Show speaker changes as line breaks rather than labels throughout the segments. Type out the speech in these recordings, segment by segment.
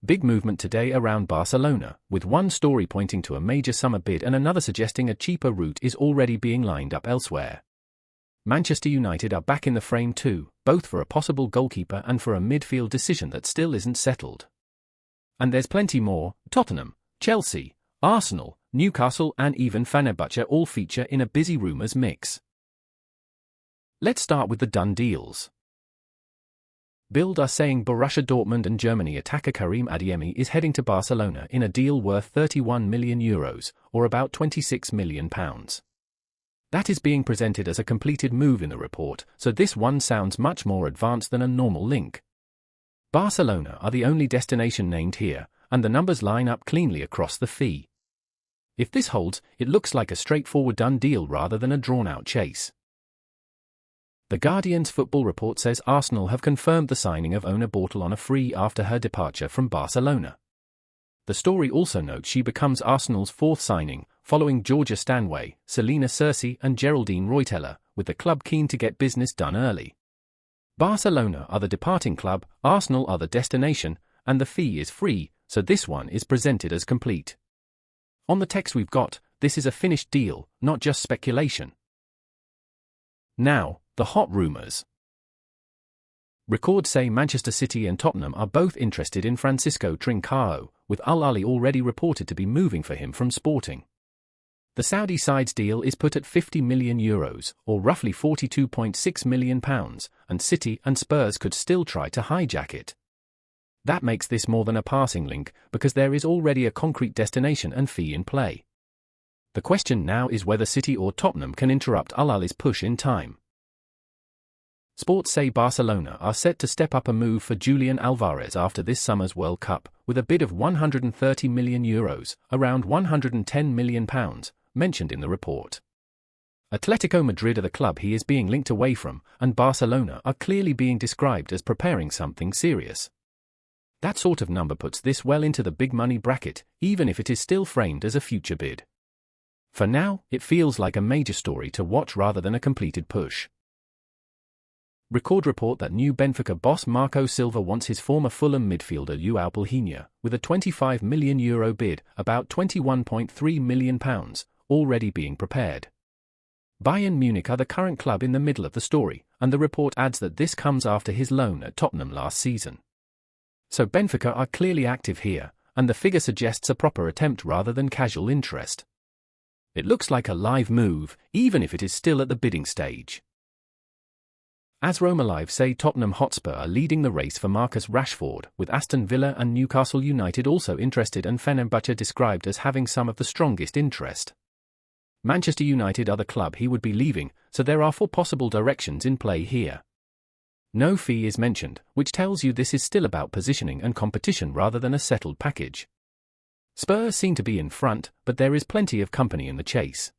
Big movement today around Barcelona, with one story pointing to a major summer bid and another suggesting a cheaper route is already being lined up elsewhere. Manchester United are back in the frame too, both for a possible goalkeeper and for a midfield decision that still isn't settled. And there's plenty more. Tottenham, Chelsea, Arsenal, Newcastle and even Fenerbahce all feature in a busy rumours mix. Let's start with the done deals. Bild are saying Borussia Dortmund and Germany attacker Karim Adeyemi is heading to Barcelona in a deal worth €31 million, or about £26 million. That is being presented as a completed move in the report, so this one sounds much more advanced than a normal link. Barcelona are the only destination named here, and the numbers line up cleanly across the fee. If this holds, it looks like a straightforward done deal rather than a drawn-out chase. The Guardian's football report says Arsenal have confirmed the signing of owner BATLLE on a free after her departure from Barcelona. The story also notes she becomes Arsenal's fourth signing, following Georgia Stanway, Selena Cersei and Geraldine Reuteler, with the club keen to get business done early. Barcelona are the departing club, Arsenal are the destination, and the fee is free, so this one is presented as complete. On the text we've got, this is a finished deal, not just speculation. Now, the hot rumours. Records say Manchester City and Tottenham are both interested in Francisco TRINCAO, with Al Ahly already reported to be moving for him from Sporting. The Saudi side's deal is put at €50 million, or roughly £42.6 million, and City and Spurs could still try to hijack it. That makes this more than a passing link, because there is already a concrete destination and fee in play. The question now is whether City or Tottenham can interrupt Al Ahly's push in time. Sports say Barcelona are set to step up a move for Julian Alvarez after this summer's World Cup, with a bid of €130 million, around £110 million, mentioned in the report. Atletico Madrid are the club he is being linked away from, and Barcelona are clearly being described as preparing something serious. That sort of number puts this well into the big money bracket, even if it is still framed as a future bid. For now, it feels like a major story to watch rather than a completed push. Record report that new Benfica boss Marco Silva wants his former Fulham midfielder João PALHINHA, with a €25 million bid, about £21.3 million, already being prepared. Bayern Munich are the current club in the middle of the story, and the report adds that this comes after his loan at Tottenham last season. So Benfica are clearly active here, and the figure suggests a proper attempt rather than casual interest. It looks like a live move, even if it is still at the bidding stage. As Roma Live say, Tottenham Hotspur are leading the race for Marcus Rashford, with Aston Villa and Newcastle United also interested and Fenerbahce described as having some of the strongest interest. Manchester United are the club he would be leaving, so there are 4 possible directions in play here. No fee is mentioned, which tells you this is still about positioning and competition rather than a settled package. Spurs seem to be in front, but there is plenty of company in the chase.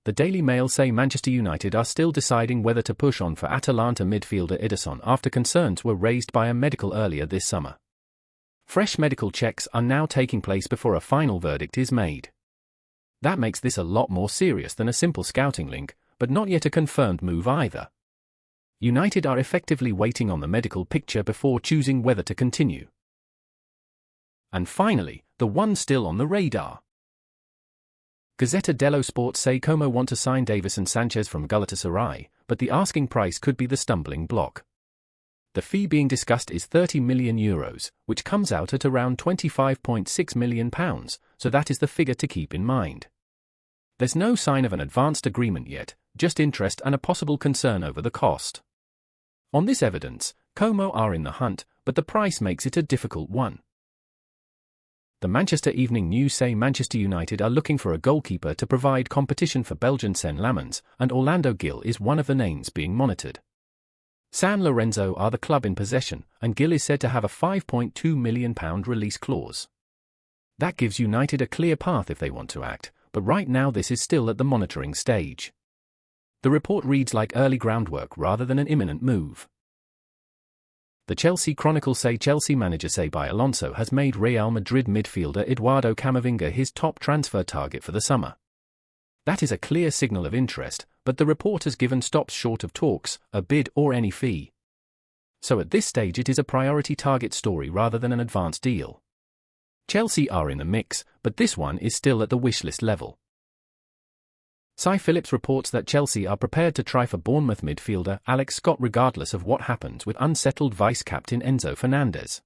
The Daily Mail say Manchester United are still deciding whether to push on for Atalanta midfielder EDERSON after concerns were raised by a medical earlier this summer. Fresh medical checks are now taking place before a final verdict is made. That makes this a lot more serious than a simple scouting link, but not yet a confirmed move either. United are effectively waiting on the medical picture before choosing whether to continue. And finally, the one still on the radar. Gazzetta dello Sport say Como want to sign Davies and Sanchez from Galatasaray, but the asking price could be the stumbling block. The fee being discussed is €30 million, which comes out at around £25.6 million, so that is the figure to keep in mind. There's no sign of an advanced agreement yet, just interest and a possible concern over the cost. On this evidence, Como are in the hunt, but the price makes it a difficult one. The Manchester Evening News say Manchester United are looking for a goalkeeper to provide competition for Belgian Sen Lamens, and Orlando Gill is one of the names being monitored. San Lorenzo are the club in possession, and Gill is said to have a £5.2 million release clause. That gives United a clear path if they want to act, but right now this is still at the monitoring stage. The report reads like early groundwork rather than an imminent move. The Chelsea Chronicle say Chelsea manager Xabi Alonso has made Real Madrid midfielder Eduardo Camavinga his top transfer target for the summer. That is a clear signal of interest, but the report has given stops short of talks, a bid or any fee. So at this stage it is a priority target story rather than an advanced deal. Chelsea are in the mix, but this one is still at the wishlist level. Cy Phillips reports that Chelsea are prepared to try for Bournemouth midfielder Alex Scott regardless of what happens with unsettled vice-captain Enzo Fernandez.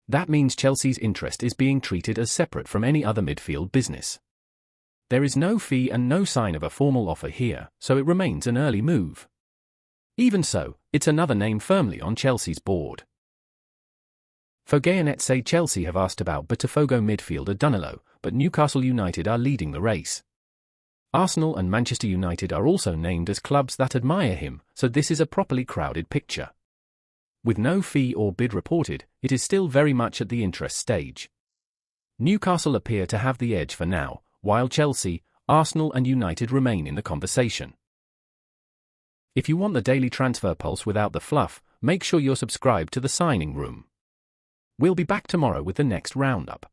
That means Chelsea's interest is being treated as separate from any other midfield business. There is no fee and no sign of a formal offer here, so it remains an early move. Even so, it's another name firmly on Chelsea's board. Fogayanet say Chelsea have asked about Botafogo midfielder Danilo, but Newcastle United are leading the race. Arsenal and Manchester United are also named as clubs that admire him, so this is a properly crowded picture. With no fee or bid reported, it is still very much at the interest stage. Newcastle appear to have the edge for now, while Chelsea, Arsenal and United remain in the conversation. If you want the daily transfer pulse without the fluff, make sure you're subscribed to the signing room. We'll be back tomorrow with the next roundup.